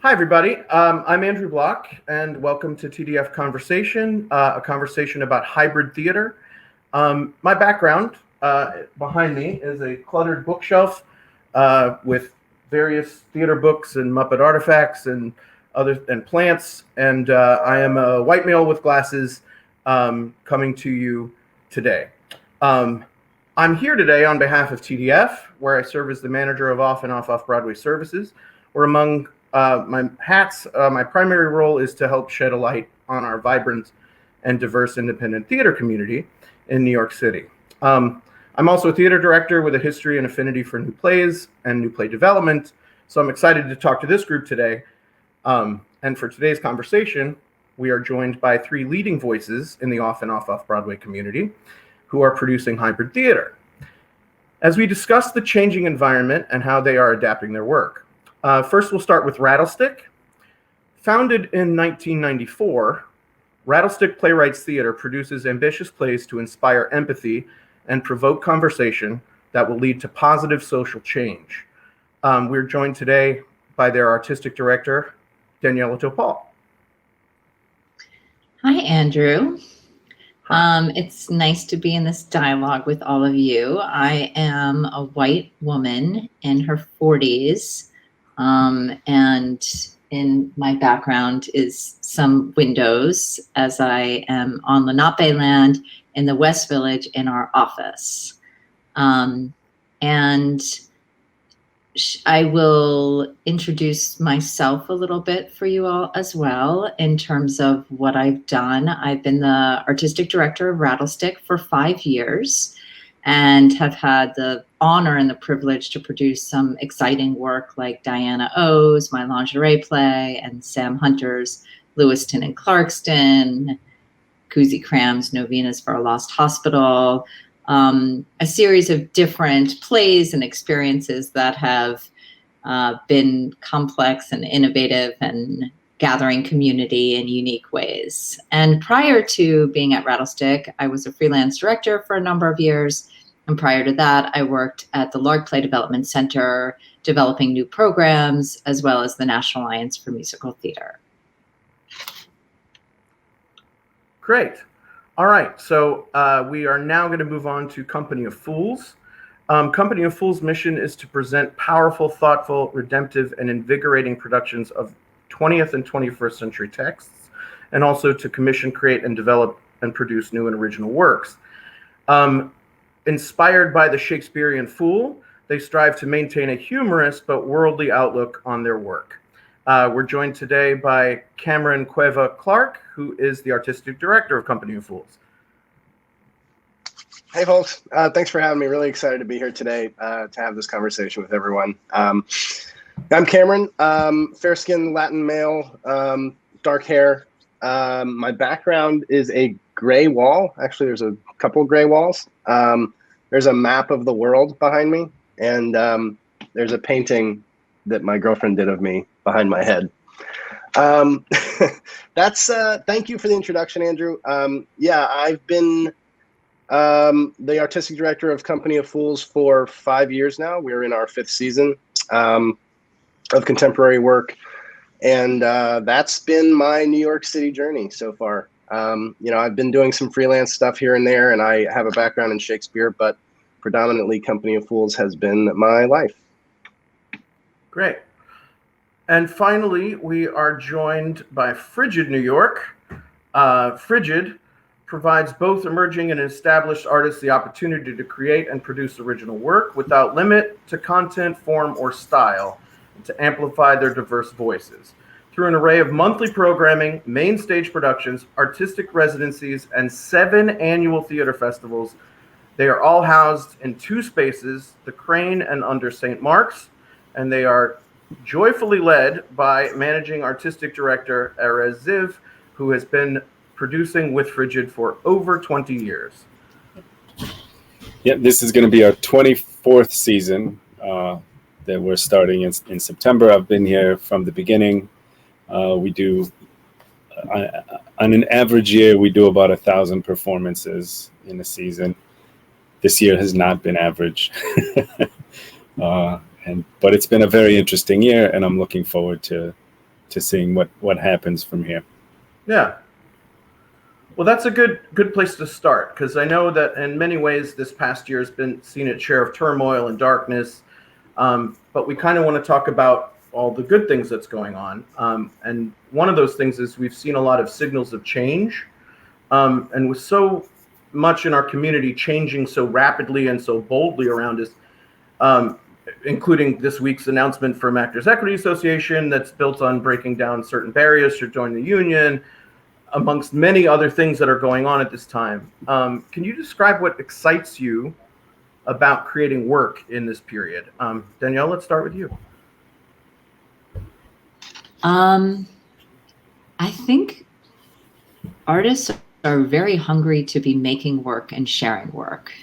Hi, everybody. I'm Andrew Block, and welcome to TDF Conversation, a conversation about hybrid theater. My background behind me is a cluttered bookshelf with various theater books and Muppet artifacts and plants. And I am a white male with glasses coming to you today. I'm here today on behalf of TDF, where I serve as the manager of off and off-Broadway services. We're among my hats. My primary role is to help shed a light on our vibrant and diverse independent theater community in New York City. I'm also a theater director with a history and affinity for new plays and new play development. So I'm excited to talk to this group today. And for today's conversation, we are joined by three leading voices in the off and off-Broadway community who are producing hybrid theater. As we discuss the changing environment and how they are adapting their work. First, we'll start with Rattlestick. Founded in 1994, Rattlestick Playwrights Theater produces ambitious plays to inspire empathy and provoke conversation that will lead to positive social change. We're joined today by their artistic director, Daniela Topol. Hi, Andrew. It's nice to be in this dialogue with all of you. I am a white woman in her 40s. And in my background is some windows as I am on Lenape land in the West Village in our office. And I will introduce myself a little bit for you all as well in terms of what I've done. I've been the artistic director of Rattlestick for 5 years and have had the honor and the privilege to produce some exciting work like Diana O's My Lingerie Play and Sam Hunter's Lewiston and Clarkston, Kuzi Cram's Novenas for a Lost Hospital, a series of different plays and experiences that have been complex and innovative and gathering community in unique ways. And prior to being at Rattlestick, I was a freelance director for a number of years. And prior to that, I worked at the Lark Play Development Center, developing new programs, as well as the National Alliance for Musical Theater. Great. All right. So we are now going to move on to Company of Fools. Company of Fools' mission is to present powerful, thoughtful, redemptive, and invigorating productions of 20th and 21st century texts, and also to commission, create, and develop and produce new and original works. Inspired by the Shakespearean fool, they strive to maintain a humorous but worldly outlook on their work. We're joined today by Cameron Cueva Clark, who is the artistic director of Company of Fools. Hey, folks. Thanks for having me. Really excited to be here today to have this conversation with everyone. I'm Cameron, fair-skinned Latin male, dark hair. My background is a gray wall. Actually, there's a couple gray walls. There's a map of the world behind me, and there's a painting that my girlfriend did of me behind my head. Thank you for the introduction, Andrew. Yeah, I've been the artistic director of Company of Fools for 5 years now. We're in our 5th season of contemporary work. And that's been my New York City journey so far. I've been doing some freelance stuff here and there, and I have a background in Shakespeare, but predominantly Company of Fools has been my life. Great. And finally, we are joined by Frigid New York. Frigid provides both emerging and established artists the opportunity to create and produce original work without limit to content, form, or style, and to amplify their diverse voices. Through an array of monthly programming, main stage productions, artistic residencies, and 7 annual theater festivals, they are all housed in 2 spaces, the Crane and Under St. Mark's, and they are joyfully led by managing artistic director Erez Ziv, who has been producing with Frigid for over 20 years. Yeah, this is going to be our 24th season that we're starting in September. I've been here from the beginning. We do, on an average year, we do about 1,000 performances in a season. This year has not been average. But it's been a very interesting year, and I'm looking forward to to seeing what happens from here. Yeah. Well, that's a good place to start, because I know that in many ways this past year has been seen its share of turmoil and darkness, but we kind of want to talk about all the good things that's going on. And one of those things is we've seen a lot of signals of change, and with so much in our community changing so rapidly and so boldly around us, including this week's announcement from Actors Equity Association that's built on breaking down certain barriers to join the union, amongst many other things that are going on at this time. Can you describe what excites you about creating work in this period? Danielle, let's start with you. I think artists are very hungry to be making work and sharing work.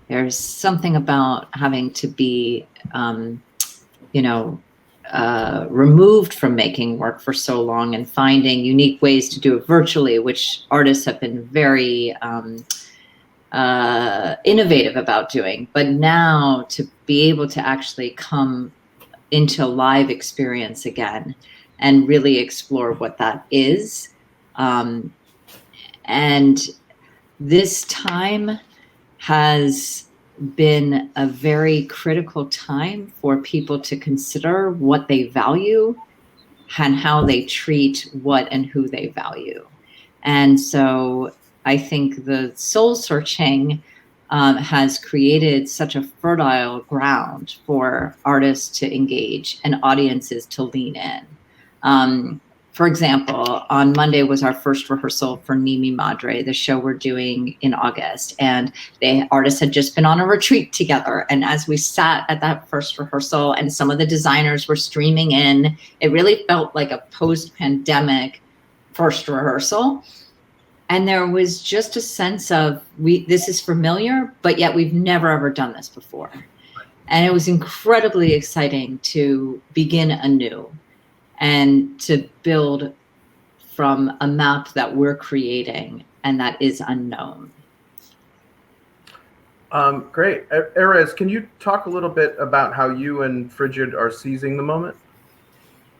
There's something about having to be, removed from making work for so long and finding unique ways to do it virtually, which artists have been very innovative about doing. But now to be able to actually come into live experience again and really explore what that is. And this time has been a very critical time for people to consider what they value and how they treat what and who they value. And so I think the soul searching has created such a fertile ground for artists to engage and audiences to lean in. For example, on Monday was our first rehearsal for Ni Mi Madre, the show we're doing in August. And the artists had just been on a retreat together. And as we sat at that first rehearsal and some of the designers were streaming in, it really felt like a post-pandemic first rehearsal. And there was just a sense of, this is familiar, but yet we've never, ever done this before. And it was incredibly exciting to begin anew and to build from a map that we're creating and that is unknown. Great. Erez, can you talk a little bit about how you and Frigid are seizing the moment?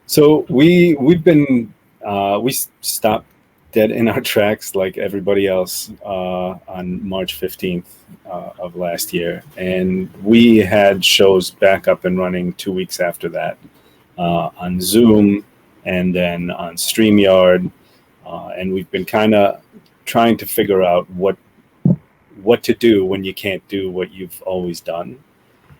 So we stopped dead in our tracks like everybody else on March 15th of last year. And we had shows back up and running 2 weeks after that. On Zoom and then on StreamYard, and we've been kind of trying to figure out what to do when you can't do what you've always done.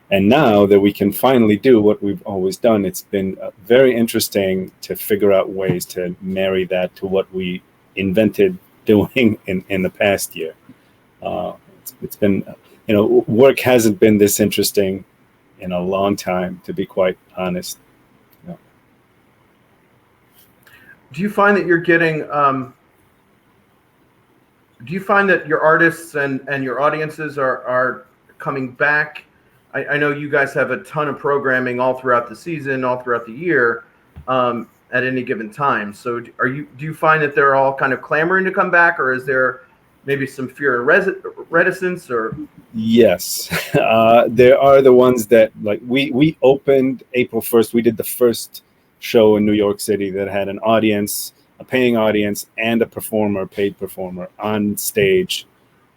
And now that we can finally do what we've always done, it's been very interesting to figure out ways to marry that to what we invented doing in the past year. It's been, work hasn't been this interesting in a long time, to be quite honest. Do you find that you're getting, do you find that your artists and your audiences are coming back? I know you guys have a ton of programming all throughout the season, all throughout the year, at any given time. So do you find that they're all kind of clamoring to come back, or is there maybe some fear and reticence? Or yes, there are the ones that, like, we opened April 1st. We did the first show in New York City that had an audience, a paying audience, and a performer, paid performer, on stage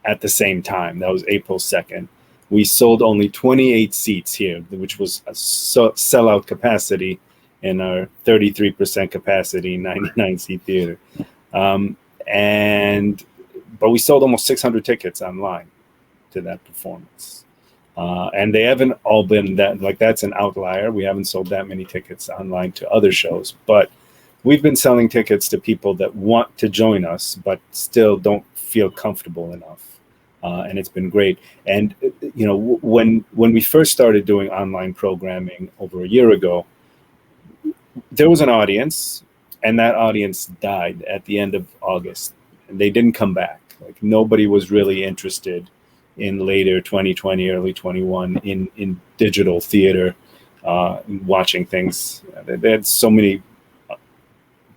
at the same time. That was April 2nd. We sold only 28 seats here, which was a sellout capacity in our 33% capacity 99-seat theater. But we sold almost 600 tickets online to that performance. And they haven't all been that, like, that's an outlier. We haven't sold that many tickets online to other shows, but we've been selling tickets to people that want to join us, but still don't feel comfortable enough. And it's been great. And, when we first started doing online programming over a year ago, there was an audience, and that audience died at the end of August, and they didn't come back. Like, nobody was really interested in later 2020, early 21 in digital theater, watching things. They had so many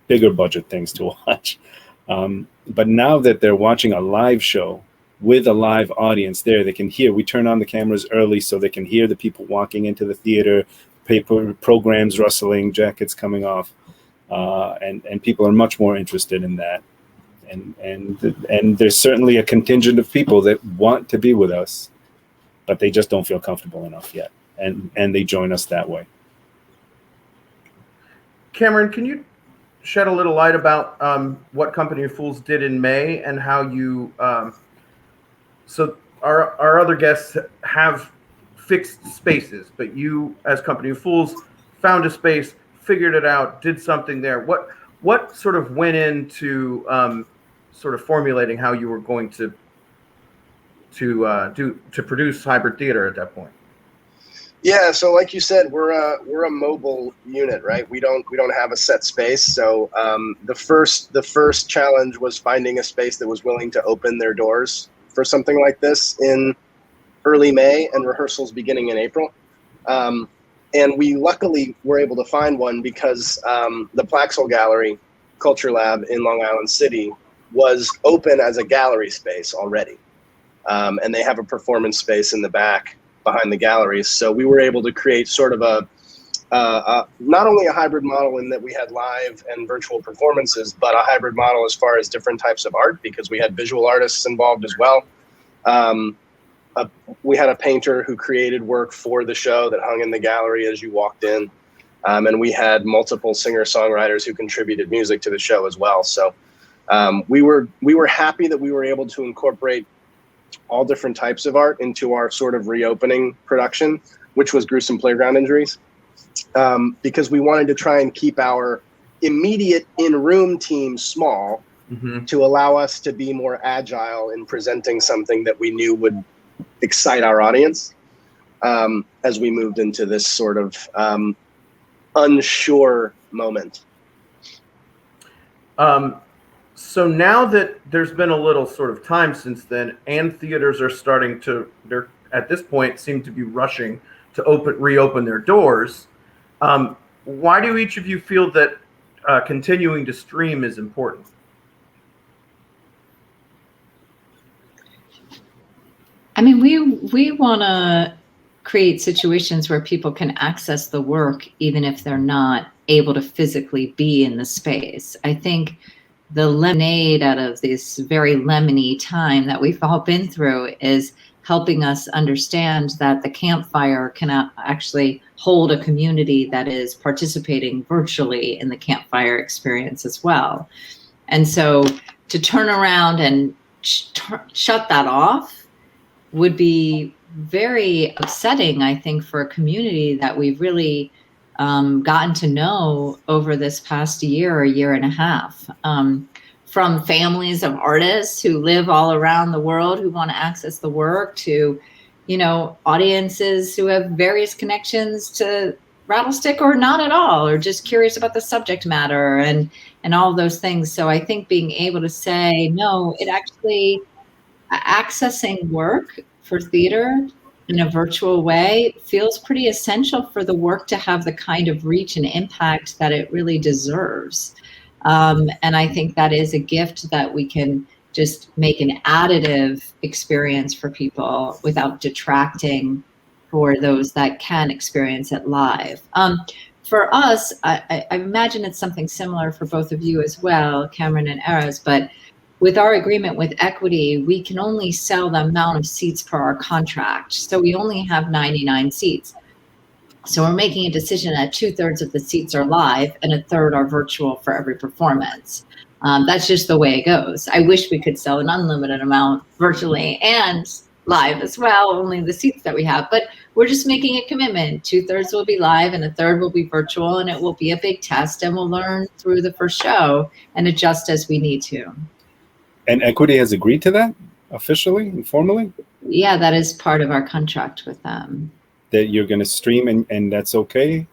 bigger budget things to watch. But now that they're watching a live show with a live audience there, they can hear, we turn on the cameras early so they can hear the people walking into the theater, paper programs rustling, jackets coming off. and people are much more interested in that. And there's certainly a contingent of people that want to be with us, but they just don't feel comfortable enough yet, and they join us that way. Cameron, can you shed a little light about what Company of Fools did in May and how you? So our other guests have fixed spaces, but you, as Company of Fools, found a space, figured it out, did something there. What sort of went into sort of formulating how you were going to produce hybrid theater at that point? Yeah, so like you said, we're a mobile unit, right? We don't have a set space. So the first challenge was finding a space that was willing to open their doors for something like this in early May, and rehearsals beginning in April. And we luckily were able to find one because the Plaxel Gallery Culture Lab in Long Island City was open as a gallery space already. And they have a performance space in the back behind the galleries. So we were able to create sort of a not only a hybrid model in that we had live and virtual performances, but a hybrid model as far as different types of art, because we had visual artists involved as well. We had a painter who created work for the show that hung in the gallery as you walked in. And we had multiple singer-songwriters who contributed music to the show as well. So we were happy that we were able to incorporate all different types of art into our sort of reopening production, which was Gruesome Playground Injuries, because we wanted to try and keep our immediate in-room team small to allow us to be more agile in presenting something that we knew would excite our audience as we moved into this sort of unsure moment. So now that there's been a little sort of time since then, and theaters are starting to, they're at this point seem to be rushing to reopen their doors. Why do each of you feel that continuing to stream is important? I mean, we want to create situations where people can access the work even if they're not able to physically be in the space. I think the lemonade out of this very lemony time that we've all been through is helping us understand that the campfire can actually hold a community that is participating virtually in the campfire experience as well. And so to turn around and shut that off would be very upsetting, I think, for a community that we've really gotten to know over this past year and a half, from families of artists who live all around the world who want to access the work to, audiences who have various connections to Rattlestick or not at all, or just curious about the subject matter and all those things. So I think being able to say, no, it actually accessing work for theater in a virtual way feels pretty essential for the work to have the kind of reach and impact that it really deserves. And I think that is a gift that we can just make an additive experience for people without detracting for those that can experience it live. For us, I imagine it's something similar for both of you as well, Cameron and Erez, but with our agreement with Equity, we can only sell the amount of seats per our contract. So we only have 99 seats. So we're making a decision that 2/3 of the seats are live and 1/3 are virtual for every performance. That's just the way it goes. I wish we could sell an unlimited amount virtually and live as well, only the seats that we have. But we're just making a commitment. 2/3 will be live and 1/3 will be virtual, and it will be a big test, and we'll learn through the first show and adjust as we need to. And Equity has agreed to that officially and formally? Yeah, that is part of our contract with them. That you're going to stream and that's okay?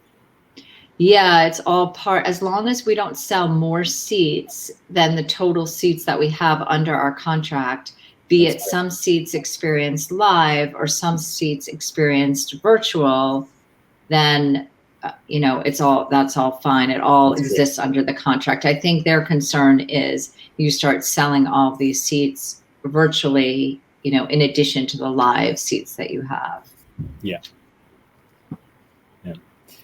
Yeah, it's all part, as long as we don't sell more seats than the total seats that we have under our contract, be it some seats experienced live or some seats experienced virtual, then that's all fine. It all exists under the contract. I think their concern is you start selling all of these seats virtually, in addition to the live seats that you have. Yeah.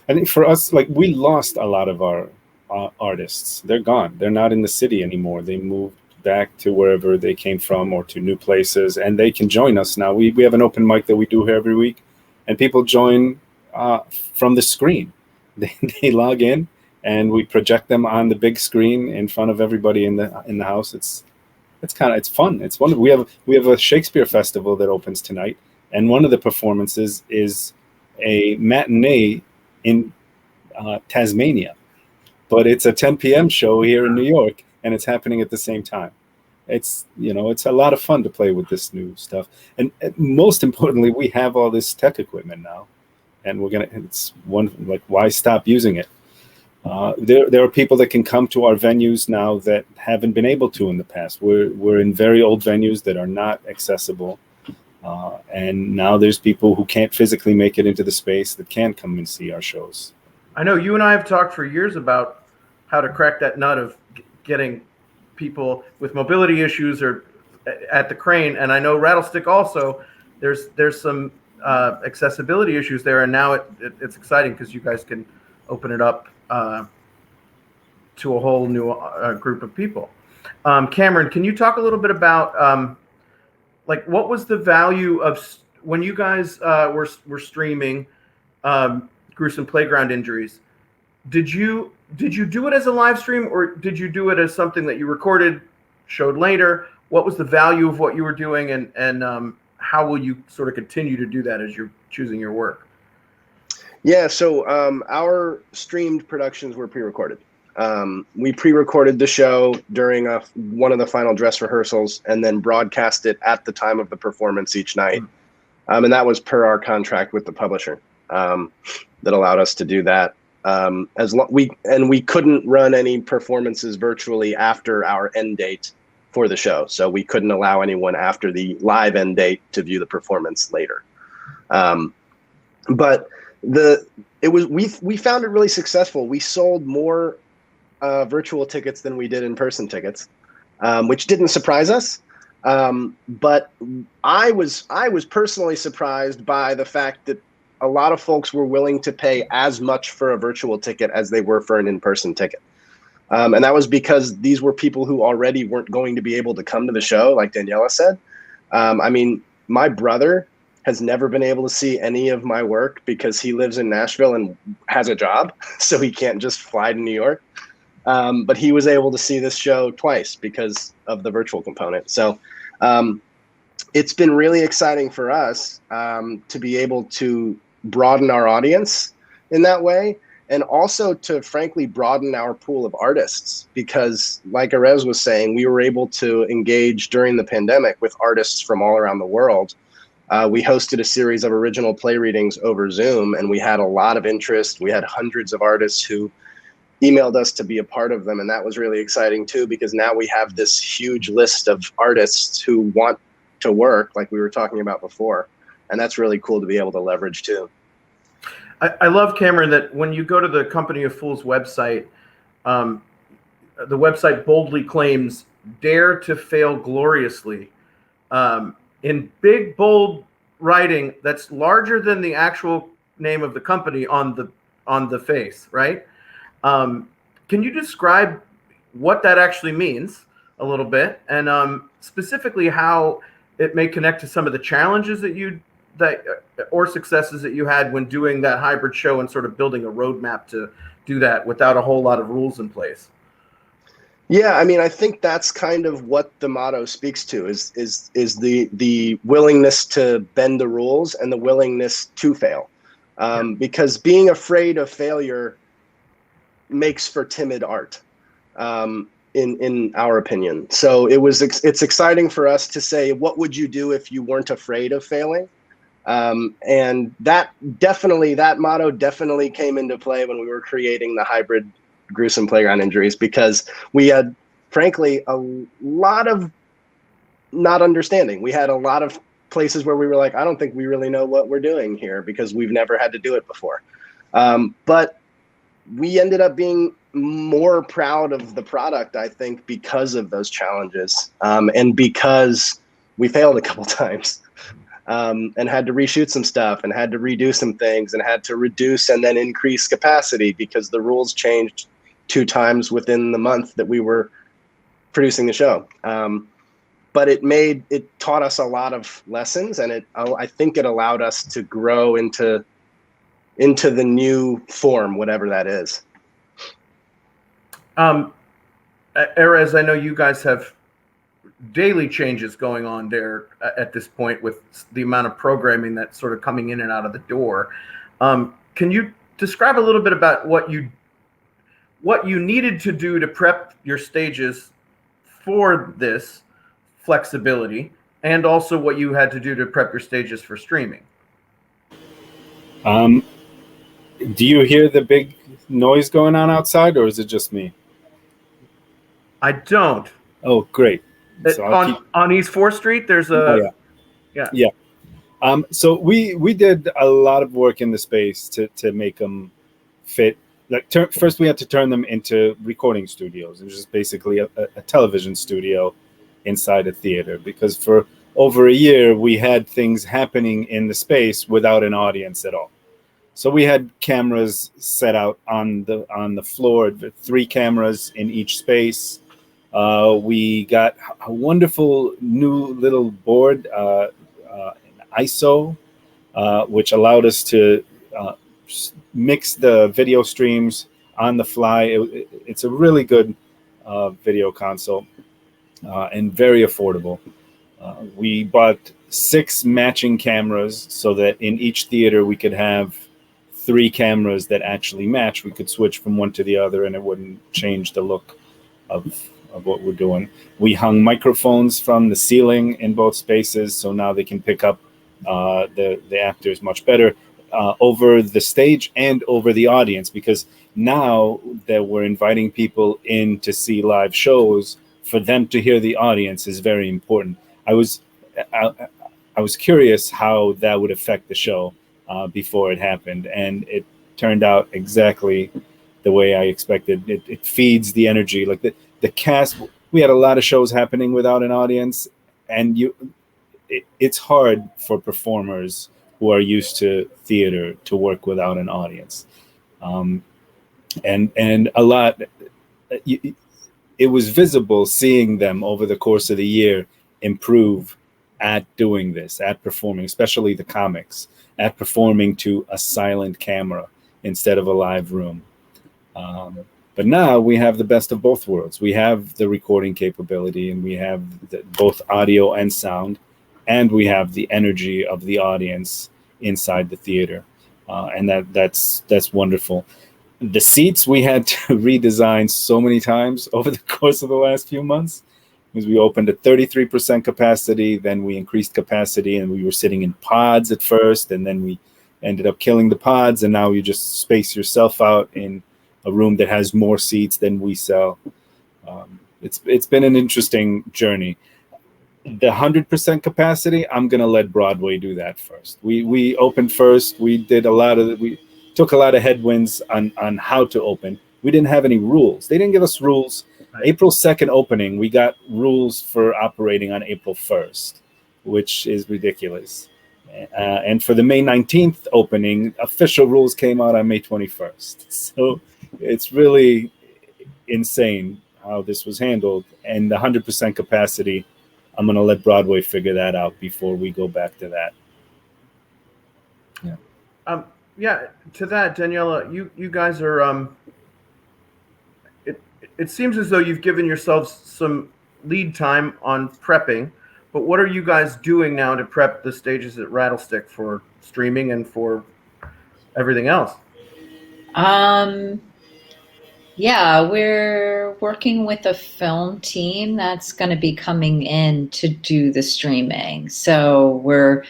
I think for us, we lost a lot of our artists. They're gone. They're not in the city anymore. They moved back to wherever they came from or to new places, and they can join us now. We have an open mic that we do here every week, and people join from the screen. They log in, and we project them on the big screen in front of everybody in the house. It's fun. It's wonderful. We have a Shakespeare festival that opens tonight, and one of the performances is a matinee in Tasmania, but it's a 10 p.m. show here in New York, and it's happening at the same time. It's a lot of fun to play with this new stuff, and most importantly, we have all this tech equipment now, and why stop using it? There are people that can come to our venues now that haven't been able to in the past. We're in very old venues that are not accessible, and now there's people who can't physically make it into the space that can come and see our shows. I know you and I have talked for years about how to crack that nut of getting people with mobility issues or at the Crane, and I know Rattlestick also. There's some accessibility issues there, and now it's exciting because you guys can open it up to a whole new group of people. Cameron, can you talk a little bit about what was the value of when you guys were streaming Gruesome Playground Injuries? Did you do it as a live stream, or did you do it as something that you recorded, showed later? What was the value of what you were doing, and how will you sort of continue to do that as you're choosing your work? Yeah, so our streamed productions were pre-recorded. We pre-recorded the show during one of the final dress rehearsals and then broadcast it at the time of the performance each night. And that was per our contract with the publisher that allowed us to do that. We couldn't run any performances virtually after our end date for the show. So we couldn't allow anyone after the live end date to view the performance later. But we found it really successful. We sold more virtual tickets than we did in-person tickets, which didn't surprise us. But I was personally surprised by the fact that a lot of folks were willing to pay as much for a virtual ticket as they were for an in-person ticket. And that was because these were people who already weren't going to be able to come to the show, like Daniela said. I mean, my brother has never been able to see any of my work because he lives in Nashville and has a job, so he can't just fly to New York. But he was able to see this show twice because of the virtual component. So it's been really exciting for us to be able to broaden our audience in that way, and also to frankly broaden our pool of artists, because like Erez was saying, we were able to engage during the pandemic with artists from all around the world. We hosted a series of original play readings over Zoom, and we had a lot of interest. We had hundreds of artists who emailed us to be a part of them, and that was really exciting too, because now we have this huge list of artists who want to work, like we were talking about before, and that's really cool to be able to leverage too. I love, Cameron, that when you go to the Company of Fools website, the website boldly claims "Dare to fail gloriously," in big, bold writing that's larger than the actual name of the company on the face, right? Can you describe what that actually means a little bit, and specifically how it may connect to some of the challenges or successes that you had when doing that hybrid show and sort of building a roadmap to do that without a whole lot of rules in place? Yeah, I mean, I think that's kind of what the motto speaks to is the willingness to bend the rules and the willingness to fail. Because being afraid of failure makes for timid art, in our opinion. So it's exciting for us to say, what would you do if you weren't afraid of failing? And that motto definitely came into play when we were creating the hybrid Gruesome Playground Injuries, because we had, frankly, a lot of not understanding. We had a lot of places where we were like, I don't think we really know what we're doing here because we've never had to do it before. But we ended up being more proud of the product, I think, because of those challenges, and because we failed a couple times, and had to reshoot some stuff and had to redo some things and had to reduce and then increase capacity because the rules changed 2 times within the month that we were producing the show. But it taught us a lot of lessons, and I think it allowed us to grow into the new form, whatever that is. Erez, I know you guys have daily changes going on there at this point with the amount of programming that's sort of coming in and out of the door. Can you describe a little bit about what you needed to do to prep your stages for this flexibility, and also what you had to do to prep your stages for streaming? Do you hear the big noise going on outside, or is it just me? I don't. Oh, great. So on East 4th Street, there's a... Yeah. So we did a lot of work in the space to make them fit. Like first, we had to turn them into recording studios, which is basically a television studio inside a theater. Because for over a year, we had things happening in the space without an audience at all. So we had cameras set out on the floor, 3 cameras in each space. We got a wonderful new little board, an ISO, which allowed us to mix the video streams on the fly. It's a really good video console and very affordable. We bought 6 matching cameras so that in each theater we could have 3 cameras that actually match. We could switch from one to the other and it wouldn't change the look of what we're doing. We hung microphones from the ceiling in both spaces, so now they can pick up the actors much better over the stage and over the audience, because now that we're inviting people in to see live shows, for them to hear the audience is very important. I was curious how that would affect the show before it happened, and it turned out exactly the way I expected. It feeds the energy. Like the cast, we had a lot of shows happening without an audience, and it's hard for performers who are used to theater to work without an audience. And a lot, it was visible seeing them over the course of the year improve at doing this, at performing, especially the comics, at performing to a silent camera instead of a live room. But now we have the best of both worlds. We have the recording capability, and we have both audio and sound, and we have the energy of the audience inside the theater, and that's wonderful. The seats we had to redesign so many times over the course of the last few months, because we opened at 33% capacity, then we increased capacity, and we were sitting in pods at first, and then we ended up killing the pods, and now you just space yourself out in a room that has more seats than we sell. It's been an interesting journey. The 100% capacity, I'm gonna let Broadway do that first. We opened first. We took a lot of headwinds on how to open. We didn't have any rules. They didn't give us rules. Right. April 2nd opening, we got rules for operating on April 1st, which is ridiculous. And for the May 19th opening, official rules came out on May 21st. So it's really insane how this was handled. And the 100% capacity, I'm going to let Broadway figure that out before we go back to that. Yeah. To that, Daniela, you guys are, it seems as though you've given yourselves some lead time on prepping, but what are you guys doing now to prep the stages at Rattlestick for streaming and for everything else? Yeah, we're working with a film team that's going to be coming in to do the streaming. So we're,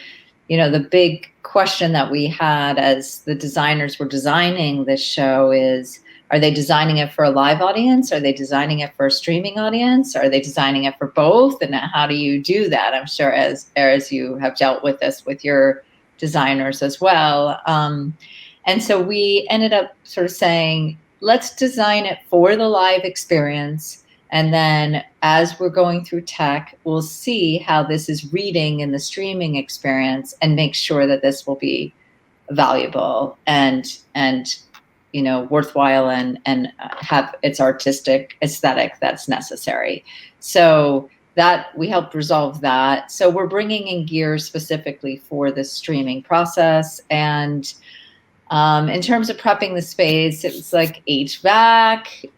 the big question that we had as the designers were designing this show is, are they designing it for a live audience? Are they designing it for a streaming audience? Are they designing it for both? And how do you do that? I'm sure as you have dealt with this with your designers as well. And so we ended up sort of saying, let's design it for the live experience. And then as we're going through tech, we'll see how this is reading in the streaming experience and make sure that this will be valuable and worthwhile and have its artistic aesthetic that's necessary. So that we helped resolve that. So we're bringing in gear specifically for the streaming process. And in terms of prepping the space, it was like HVAC,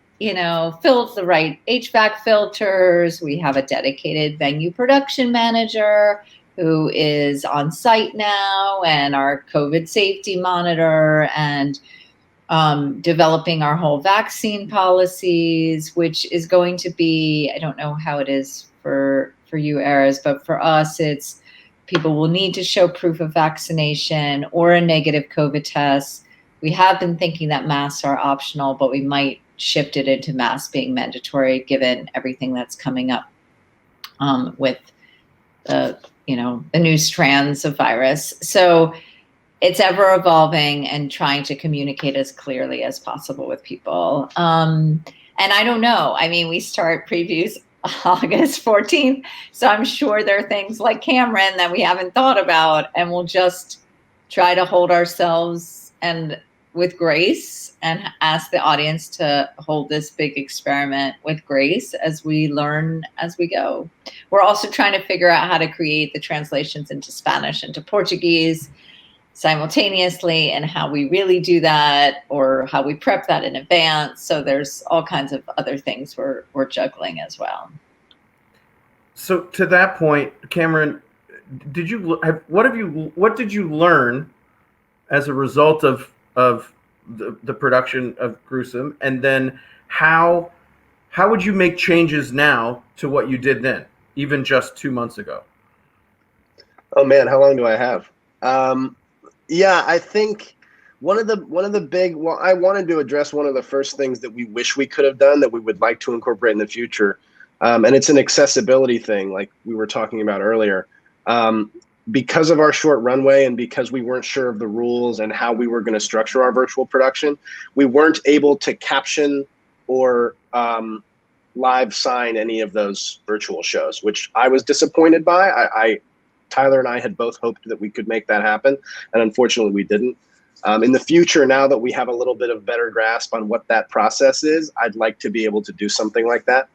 filled the right HVAC filters. We have a dedicated venue production manager who is on site now, and our COVID safety monitor, and developing our whole vaccine policies, which is going to be, I don't know how it is for you, Erez, but for us, it's people will need to show proof of vaccination or a negative COVID test. We have been thinking that masks are optional, but we might shift it into masks being mandatory given everything that's coming up with the new strands of virus. So it's ever evolving and trying to communicate as clearly as possible with people. And I don't know. I mean, we start previews August 14th. So I'm sure there are things like Cameron that we haven't thought about, and we'll just try to hold ourselves and with grace and ask the audience to hold this big experiment with grace as we learn as we go. We're also trying to figure out how to create the translations into Spanish and to Portuguese simultaneously, and how we really do that, or how we prep that in advance. So there's all kinds of other things we're juggling as well. So to that point, Cameron, what did you learn as a result of the production of Gruesome, and then how would you make changes now to what you did then, even just 2 months ago? Oh man, how long do I have? Yeah, I think one of the big, I wanted to address one of the first things that we wish we could have done that we would like to incorporate in the future. And it's an accessibility thing, like we were talking about earlier. Because of our short runway and because we weren't sure of the rules and how we were going to structure our virtual production, we weren't able to caption or live sign any of those virtual shows, which I was disappointed by. Tyler and I had both hoped that we could make that happen, and unfortunately we didn't. In the future, now that we have a little bit of better grasp on what that process is, I'd like to be able to do something like that,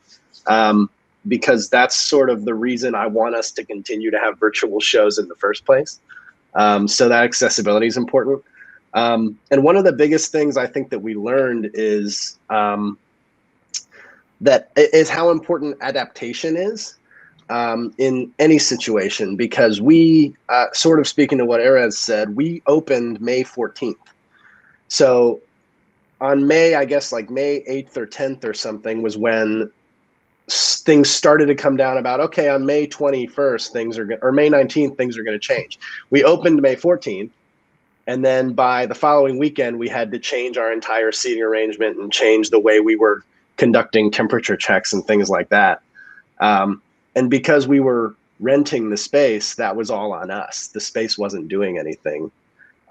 because that's sort of the reason I want us to continue to have virtual shows in the first place. So that accessibility is important. And one of the biggest things I think that we learned is how important adaptation is. In any situation, because we, sort of speaking to what Erez said, we opened May 14th. So on May, I guess like May 8th or 10th or something was when things started to come down about, okay, on May 21st, or May 19th, things are going to change. We opened May 14th. And then by the following weekend, we had to change our entire seating arrangement and change the way we were conducting temperature checks and things like that. And because we were renting the space, that was all on us. The space wasn't doing anything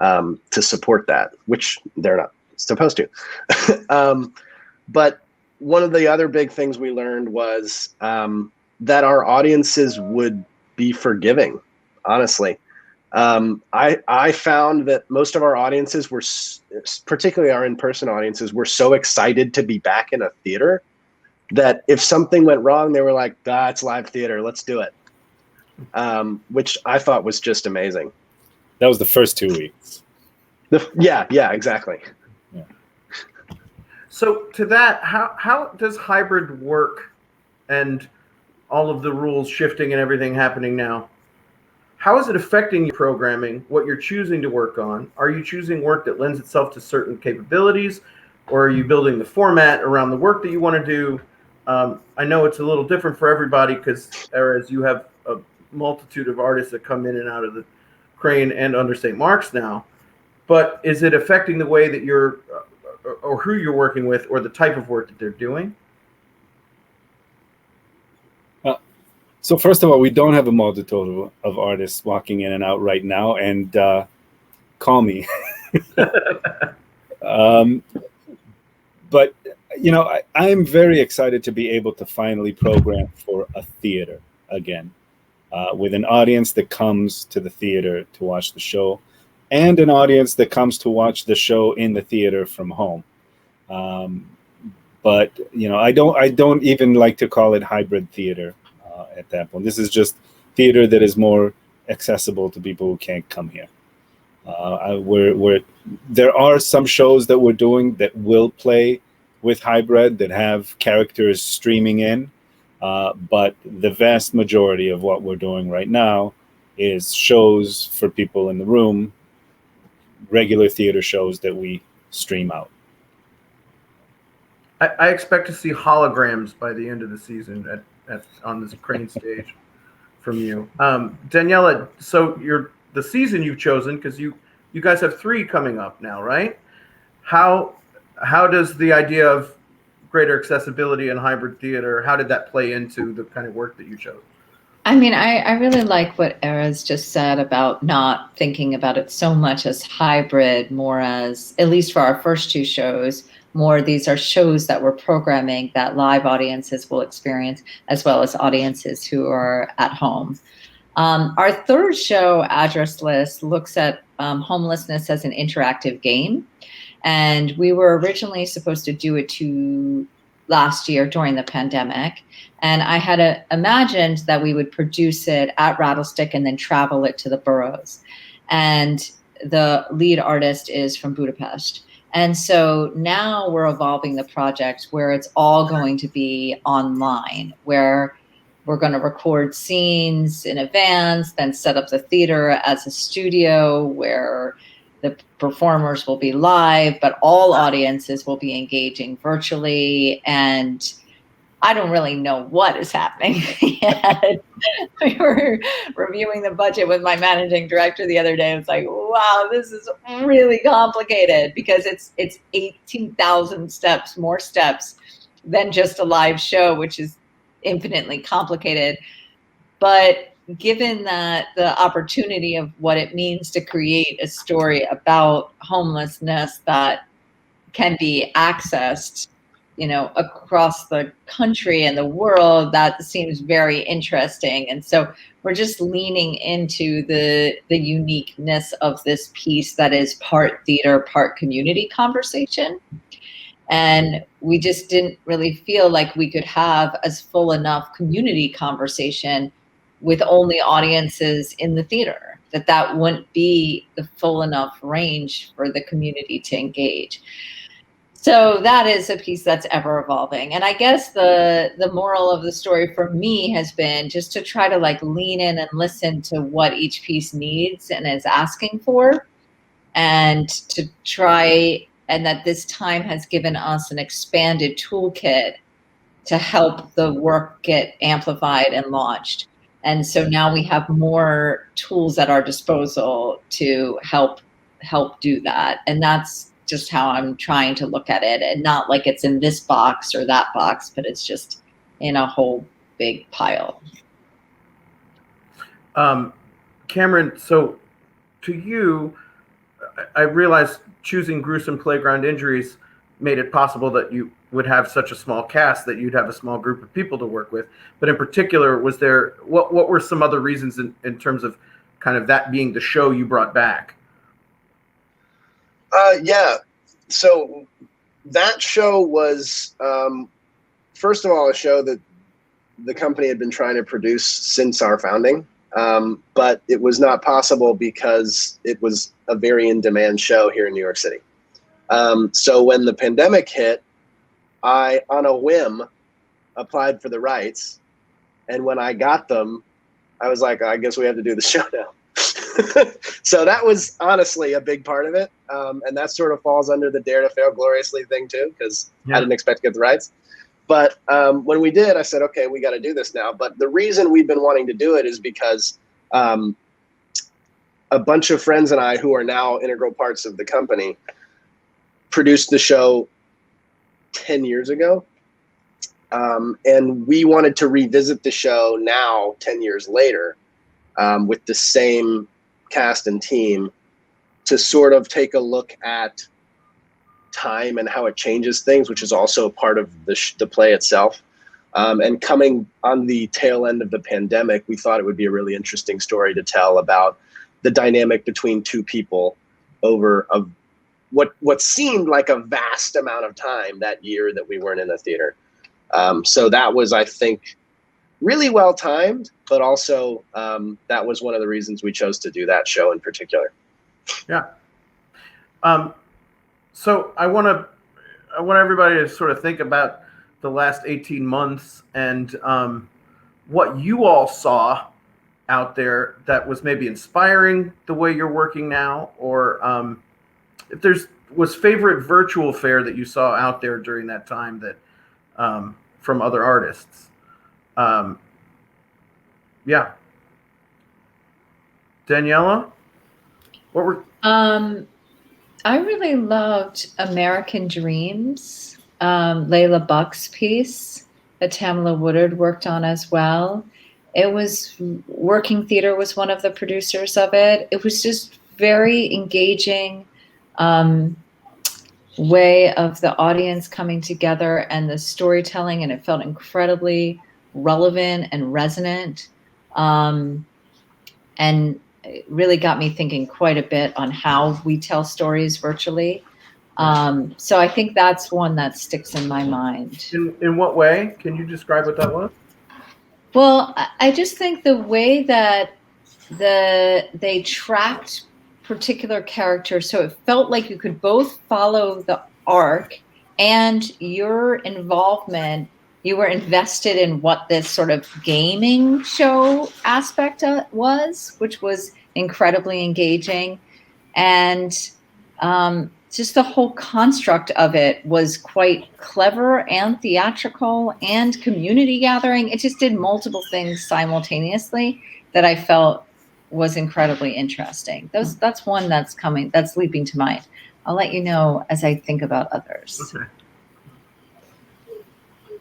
to support that, which they're not supposed to. But one of the other big things we learned was that our audiences would be forgiving, honestly. I found that most of our audiences were, particularly our in-person audiences, were so excited to be back in a theater that if something went wrong, they were like, it's live theater, let's do it. Which I thought was just amazing. That was the first 2 weeks. Yeah, exactly. Yeah. So to that, how does hybrid work, and all of the rules shifting and everything happening now? How is it affecting your programming, what you're choosing to work on? Are you choosing work that lends itself to certain capabilities, or are you building the format around the work that you want to do? I know it's a little different for everybody because, Erez, you have a multitude of artists that come in and out of the Crane and under St. Mark's now. But is it affecting the way that you're, or who you're working with, or the type of work that they're doing? So first of all, we don't have a multitude of artists walking in and out right now, and call me. But I am very excited to be able to finally program for a theater again, with an audience that comes to the theater to watch the show. and an audience that comes to watch the show in the theater from home. But I don't even like to call it hybrid theater at that point. This is just theater that is more accessible to people who can't come here. There are some shows that we're doing that will play with hybrid, that have characters streaming in, but the vast majority of what we're doing right now is shows for people in the room, regular theater shows that we stream out. I expect to see holograms by the end of the season on this crane stage from you. Daniela, so the season you've chosen, because you guys have 3 coming up now, right? How does the idea of greater accessibility and hybrid theater, how did that play into the kind of work that you chose? I mean, I really like what Erez just said about not thinking about it so much as hybrid, more as, at least for our first 2 shows, more these are shows that we're programming that live audiences will experience, as well as audiences who are at home. Our 3rd show, Address List, looks at homelessness as an interactive game. And we were originally supposed to do it last year during the pandemic. And I had imagined that we would produce it at Rattlestick and then travel it to the boroughs. And the lead artist is from Budapest. And so now we're evolving the project where it's all going to be online, where we're going to record scenes in advance, then set up the theater as a studio where the performers will be live, but all audiences will be engaging virtually. And I don't really know what is happening yet. We were reviewing the budget with my managing director the other day. It's like, wow, this is really complicated, because it's 18,000 steps, more steps than just a live show, which is infinitely complicated. But given that the opportunity of what it means to create a story about homelessness that can be accessed, across the country and the world, that seems very interesting. And so we're just leaning into the uniqueness of this piece that is part theater, part community conversation. And we just didn't really feel like we could have as full enough community conversation with only audiences in the theater, that wouldn't be the full enough range for the community to engage. So that is a piece that's ever evolving. And I guess the moral of the story for me has been just to try to lean in and listen to what each piece needs and is asking for, and to try, and that this time has given us an expanded toolkit to help the work get amplified and launched. And so now we have more tools at our disposal to help do that. And that's just how I'm trying to look at it, and not like it's in this box or that box, but it's just in a whole big pile. Cameron, so to you, I realized choosing gruesome playground injuries made it possible that you would have such a small cast, that you'd have a small group of people to work with. But in particular, was there, what were some other reasons in terms of kind of that being the show you brought back? Yeah. So that show was, first of all, a show that the company had been trying to produce since our founding. But it was not possible because it was a very in-demand show here in New York City. So when the pandemic hit, I, on a whim, applied for the rights. And when I got them, I was like, I guess we have to do the show now. So that was honestly a big part of it. And that sort of falls under the dare to fail gloriously thing too, because I didn't expect to get the rights. But when we did, I said, okay, we got to do this now. But the reason we've been wanting to do it is because a bunch of friends and I, who are now integral parts of the company, produced the show 10 years ago. And we wanted to revisit the show now, 10 years later, with the same cast and team, to sort of take a look at time and how it changes things, which is also part of the play itself. And coming on the tail end of the pandemic, we thought it would be a really interesting story to tell about the dynamic between two people over what seemed like a vast amount of time that year that we weren't in the theater. So that was, I think, really well timed, but also that was one of the reasons we chose to do that show in particular. Yeah. So I want everybody to sort of think about the last 18 months and what you all saw out there that was maybe inspiring the way you're working now, or if was favorite virtual fare that you saw out there during that time that from other artists. Yeah. Daniela, what were I really loved American Dreams, Layla Buck's piece that Tamala Woodard worked on as well. It was Working Theater was one of the producers of it. It was just very engaging way of the audience coming together and the storytelling, and it felt incredibly relevant and resonant. And it really got me thinking quite a bit on how we tell stories virtually. So I think that's one that sticks in my mind. In what way? Can you describe what that was? Well, I just think the way that they tracked particular characters, so it felt like you could both follow the arc and your involvement, you were invested in what this sort of gaming show aspect was, which was incredibly engaging. And just the whole construct of it was quite clever and theatrical and community gathering. It just did multiple things simultaneously that I felt was incredibly interesting. That's one that's leaping to mind. I'll let you know as I think about others. Okay.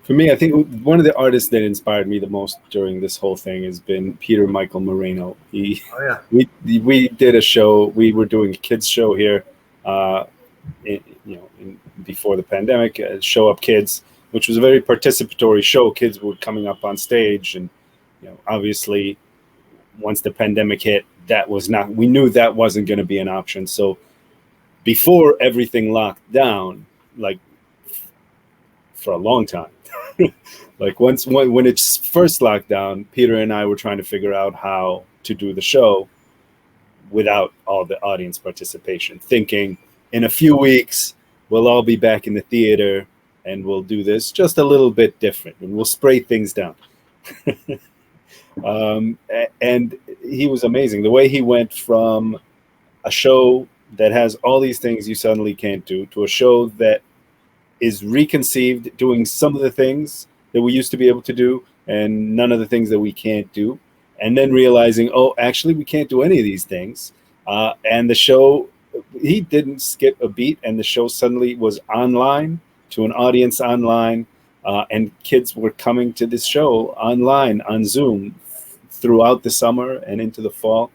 For me, I think one of the artists that inspired me the most during this whole thing has been Peter Michael Moreno. We did a show. We were doing a kids show here, before the pandemic. Show Up Kids, which was a very participatory show. Kids were coming up on stage, and obviously, once the pandemic hit, we knew that wasn't going to be an option. So before everything locked down, like for a long time, like when it's first locked down, Peter and I were trying to figure out how to do the show without all the audience participation, thinking in a few weeks, we'll all be back in the theater and we'll do this just a little bit different and we'll spray things down. And he was amazing. The way he went from a show that has all these things you suddenly can't do to a show that is reconceived, doing some of the things that we used to be able to do and none of the things that we can't do. And then realizing, actually, we can't do any of these things. And the show, he didn't skip a beat, and the show suddenly was online to an audience online. And kids were coming to this show online on Zoom throughout the summer and into the fall.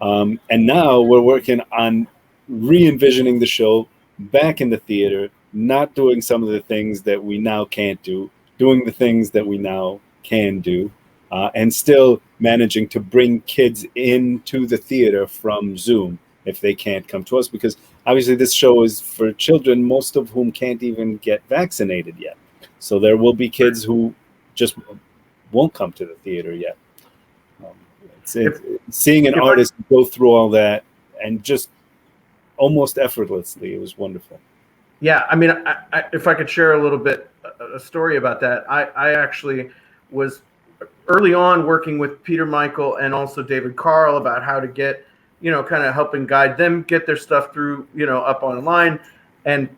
And now we're working on re-envisioning the show back in the theater, not doing some of the things that we now can't do, doing the things that we now can do, and still managing to bring kids into the theater from Zoom if they can't come to us, because obviously this show is for children, most of whom can't even get vaccinated yet. So there will be kids who just won't come to the theater yet. Seeing an artist go through all that and just almost effortlessly, it was wonderful. Yeah, I mean, I, if I could share a little bit, a story about that. I actually was early on working with Peter Michael and also David Carl about how to get, kind of helping guide them get their stuff through, up online. And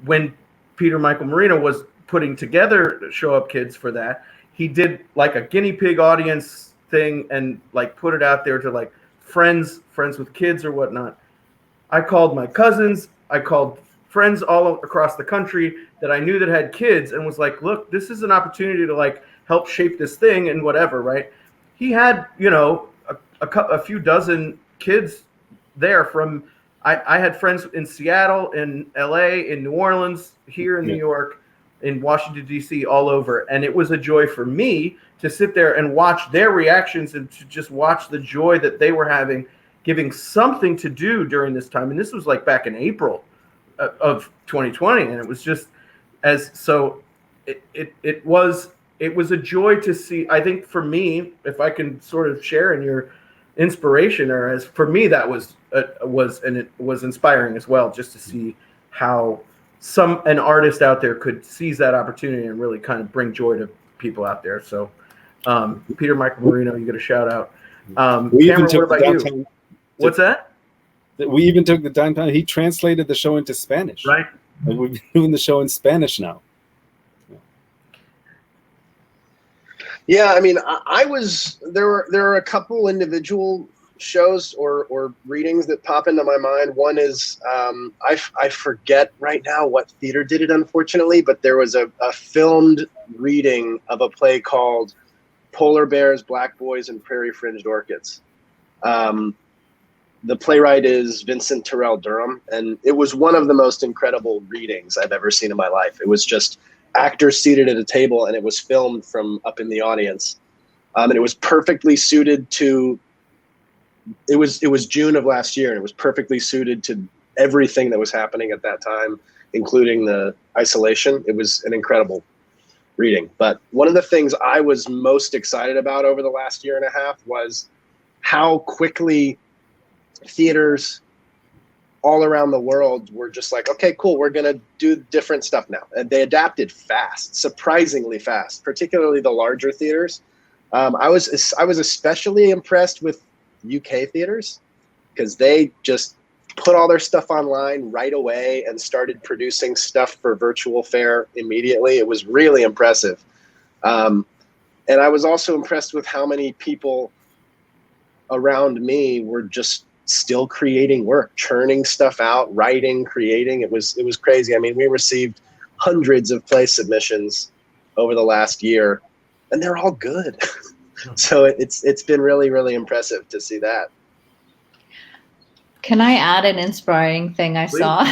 when Peter Michael Moreno was putting together Show Up Kids for that, he did like a guinea pig audience thing and like put it out there to like friends with kids or whatnot. I called my cousins, I called friends all across the country that I knew that had kids and was like, look, this is an opportunity to like help shape this thing and whatever, right? He had, a few dozen kids there from, I had friends in Seattle, in LA, in New Orleans, here in New York, in Washington, D.C., all over. And it was a joy for me to sit there and watch their reactions and to just watch the joy that they were having giving something to do during this time. And this was like back in April of 2020. And it was just it was a joy to see. I think for me, if I can sort of share in your inspiration, or as for me, that was inspiring as well, just to see how an artist out there could seize that opportunity and really kind of bring joy to people out there. So Peter Michael Marino, you get a shout out. Cameron, what about you? What's that? We even took the downtown. He translated the show into Spanish. Right. Like we've been doing the show in Spanish now. Yeah, I mean, there are a couple individual shows or readings that pop into my mind. One is I forget right now what theater did it, unfortunately, but there was a filmed reading of a play called Polar Bears, Black Boys, and Prairie Fringed Orchids. The playwright is Vincent Terrell Durham, and it was one of the most incredible readings I've ever seen in my life. It was just actors seated at a table, and it was filmed from up in the audience. And it was perfectly suited to, it was June of last year, and it was perfectly suited to everything that was happening at that time, including the isolation. It was an incredible reading. But one of the things I was most excited about over the last year and a half was how quickly theaters all around the world were just like, okay, cool, we're going to do different stuff now. And they adapted fast, surprisingly fast, particularly the larger theaters. I was especially impressed with UK theaters because they just put all their stuff online right away and started producing stuff for virtual fair immediately. It was really impressive. And I was also impressed with how many people around me were just still creating work, churning stuff out, writing, creating. It was crazy. I mean, we received hundreds of play submissions over the last year, and they're all good. So it's been really, really impressive to see that. Can I add an inspiring thing I saw?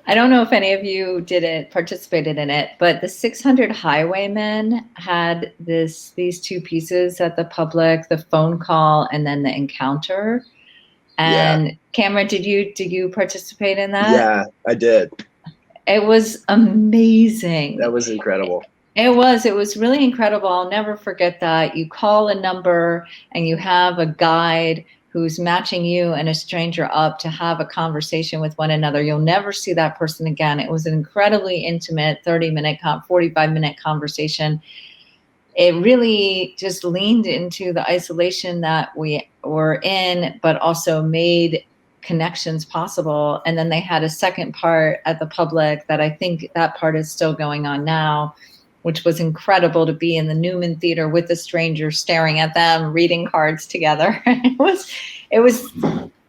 I don't know if any of you participated in it, but the 600 Highwaymen had these two pieces at the public, the phone call and then the encounter. And yeah. Cameron, did you participate in that? Yeah, I did. It was amazing. That was incredible. It was really incredible. I'll never forget that. You call a number and you have a guide who's matching you and a stranger up to have a conversation with one another. You'll never see that person again. It was an incredibly intimate 45-minute conversation. It really just leaned into the isolation that we were in, but also made connections possible. And then they had a second part at the public that I think that part is still going on now, which was incredible to be in the Newman Theater with a stranger staring at them, reading cards together. It was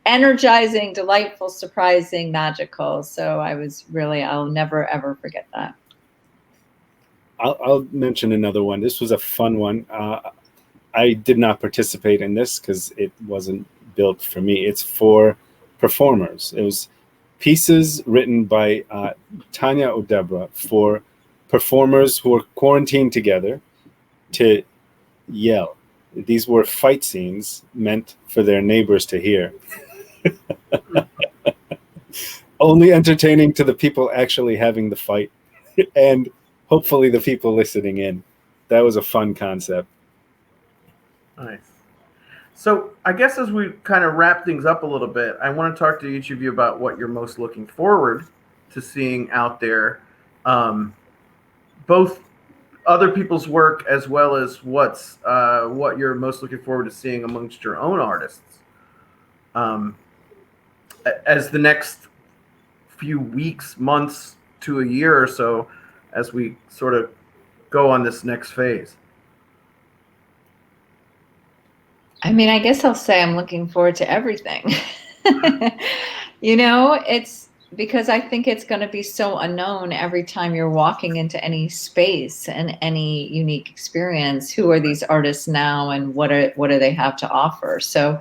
energizing, delightful, surprising, magical. So I'll never, ever forget that. I'll mention another one. This was a fun one. I did not participate in this because it wasn't built for me. It's for performers. It was pieces written by Tanya Odebra for performers who were quarantined together to yell. These were fight scenes meant for their neighbors to hear. Only entertaining to the people actually having the fight and hopefully the people listening in. That was a fun concept. Nice. So I guess as we kind of wrap things up a little bit, I want to talk to each of you about what you're most looking forward to seeing out there. Both other people's work as well as what you're most looking forward to seeing amongst your own artists. As the next few weeks, months to a year or so, as we sort of go on this next phase. I mean, I guess I'll say I'm looking forward to everything. It's because I think it's going to be so unknown every time you're walking into any space and any unique experience. Who are these artists now and what do they have to offer? So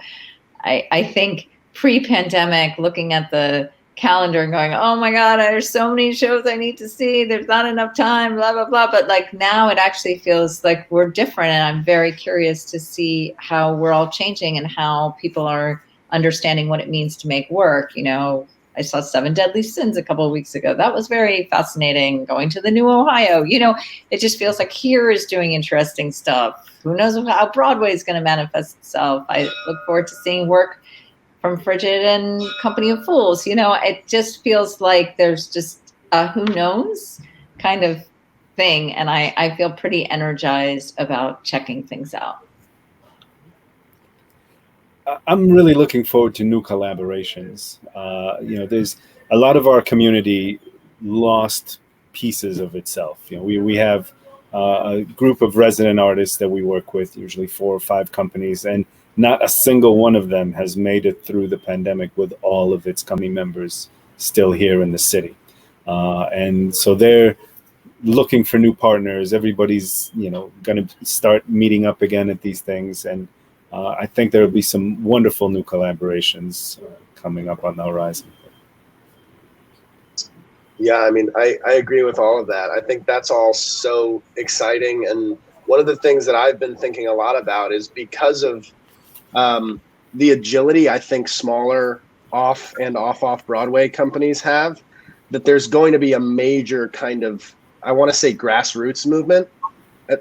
I think pre-pandemic, looking at the calendar and going, oh my God, there's so many shows I need to see. There's not enough time, blah, blah, blah. But like now it actually feels like we're different. And I'm very curious to see how we're all changing and how people are understanding what it means to make work. I saw Seven Deadly Sins a couple of weeks ago. That was very fascinating. Going to the New Ohio, it just feels like Here is doing interesting stuff. Who knows how Broadway is going to manifest itself. I look forward to seeing work from Frigid and Company of Fools. It just feels like there's just a who knows kind of thing. And I feel pretty energized about checking things out. I'm really looking forward to new collaborations. There's a lot of our community lost pieces of itself. We have a group of resident artists that we work with, usually 4 or 5 companies, and not a single one of them has made it through the pandemic with all of its company members still here in the city. And so they're looking for new partners. Everybody's, going to start meeting up again at these things. And I think there will be some wonderful new collaborations coming up on the horizon. Yeah, I mean, I agree with all of that. I think that's all so exciting. And one of the things that I've been thinking a lot about is because of the agility I think smaller off Broadway companies have, that there's going to be a major kind of, I want to say, grassroots movement,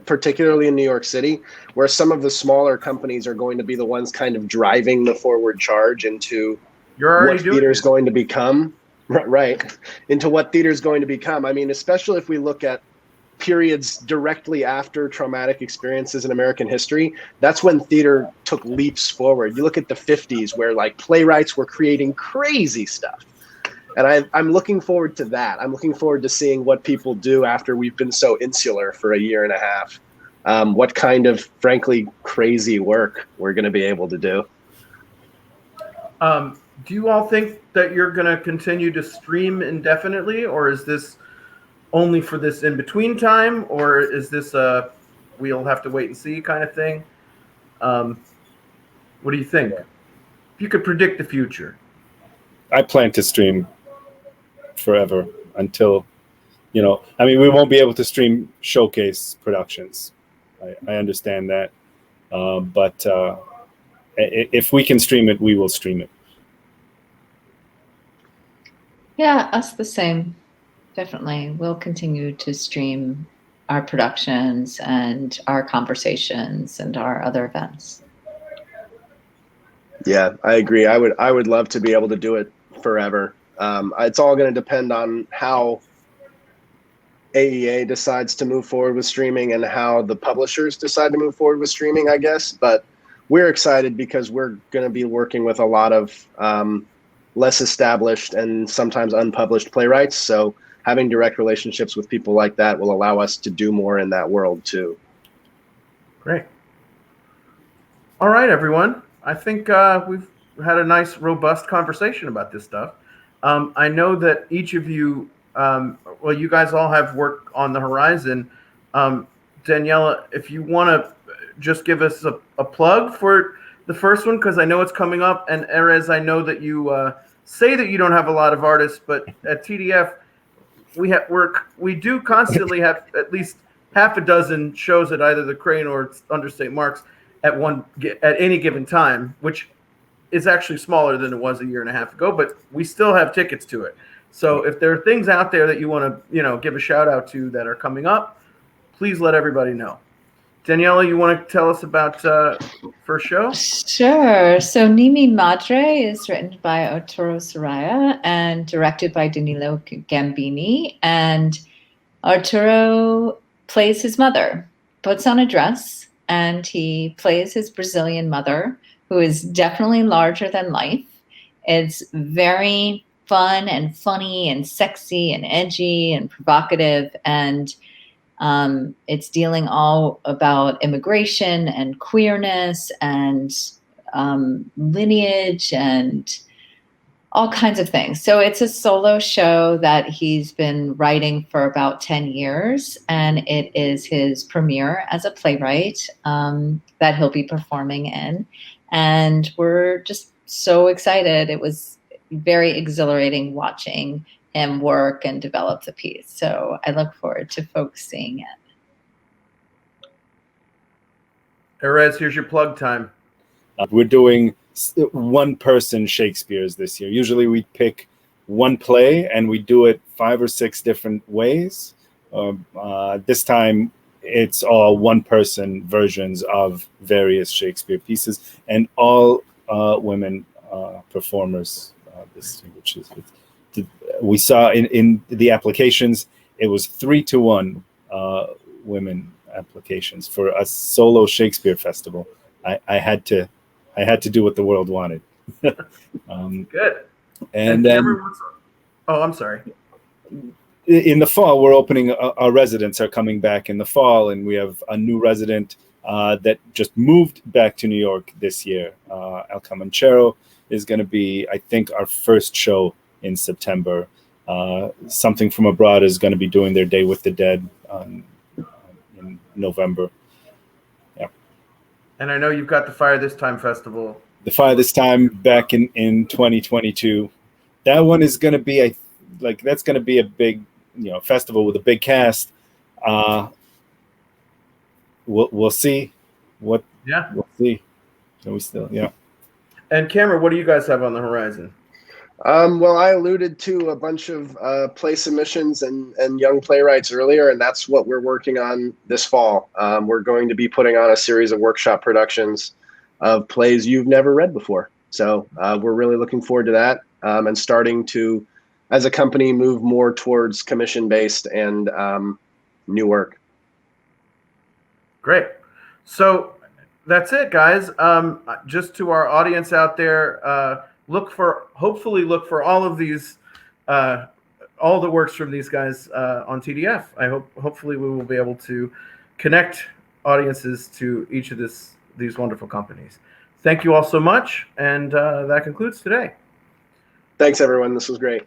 particularly in New York City, where some of the smaller companies are going to be the ones kind of driving the forward charge into what theater is going to become. Right. Into what theater is going to become. I mean, especially if we look at periods directly after traumatic experiences in American history, that's when theater took leaps forward. You look at the 50s where like playwrights were creating crazy stuff. And I'm looking forward to that. I'm looking forward to seeing what people do after we've been so insular for a year and a half. What kind of, frankly, crazy work we're going to be able to do. Do you all think that you're going to continue to stream indefinitely, or is this only for this in-between time, or is this a we'll have to wait and see kind of thing? What do you think? If you could predict the future. I plan to stream forever until, we won't be able to stream showcase productions. I understand that. But if we can stream it, we will stream it. Yeah, us the same. Definitely. We'll continue to stream our productions and our conversations and our other events. Yeah, I agree. I would love to be able to do it forever. It's all going to depend on how AEA decides to move forward with streaming and how the publishers decide to move forward with streaming, I guess. But we're excited because we're going to be working with a lot of less established and sometimes unpublished playwrights. So having direct relationships with people like that will allow us to do more in that world too. Great. All right, everyone. I think we've had a nice, robust conversation about this stuff. I know that each of you, you guys all have work on the horizon. Daniela, if you want to just give us a plug for the first one, because I know it's coming up. And Erez, I know that you say that you don't have a lot of artists, but at TDF, we do constantly have at least half a dozen shows at either the Crane or under St. Mark's at any given time, which is actually smaller than it was a year and a half ago, but we still have tickets to it. So if there are things out there that you want to, give a shout out to that are coming up, please let everybody know. Daniela, you want to tell us about first show? Sure. So Nimi Madre is written by Arturo Soraya and directed by Danilo Gambini. And Arturo plays his mother, puts on a dress, and he plays his Brazilian mother, who is definitely larger than life. It's very fun and funny and sexy and edgy and provocative. And it's dealing all about immigration and queerness and lineage and all kinds of things. So it's a solo show that he's been writing for about 10 years, and it is his premiere as a playwright that he'll be performing in. And we're just so excited. It was very exhilarating watching him work and develop the piece. So I look forward to folks seeing it. Erez, here's your plug time. We're doing one person Shakespeare's this year. Usually we pick one play and we do it 5 or 6 different ways. This time it's all one person versions of various Shakespeare pieces, and all women performers this year, which is we saw in the applications it was 3-to-1 women applications for a solo Shakespeare festival. I had to do what the world wanted. Good. And then, oh, I'm sorry. In the fall, we're opening. Our residents are coming back in the fall, and we have a new resident that just moved back to New York this year. El Comanchero is going to be, I think, our first show in September. Something from Abroad is going to be doing their Day with the Dead in November. Yeah. And I know you've got the Fire This Time festival. The Fire This Time back in 2022. That one is going to be that's going to be a big, festival with a big cast. We'll see. We'll see. So we still, yeah. And Cameron, what do you guys have on the horizon? Well, I alluded to a bunch of play submissions and young playwrights earlier, and that's what we're working on this fall. We're going to be putting on a series of workshop productions of plays you've never read before. So we're really looking forward to that, and starting to, as a company, move more towards commission-based and new work. Great. So that's it, guys. Just to our audience out there, hopefully look for all of these, all the works from these guys on TDF. Hopefully we will be able to connect audiences to each of these wonderful companies. Thank you all so much, and that concludes today. Thanks, everyone. This was great.